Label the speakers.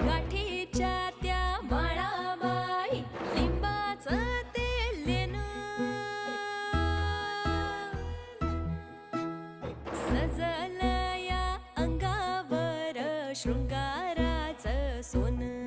Speaker 1: गाठीच्या त्या बाळाबाई लिंबाचं ते लेणं सजलं या अंगावर शृंगाराचं सोनं.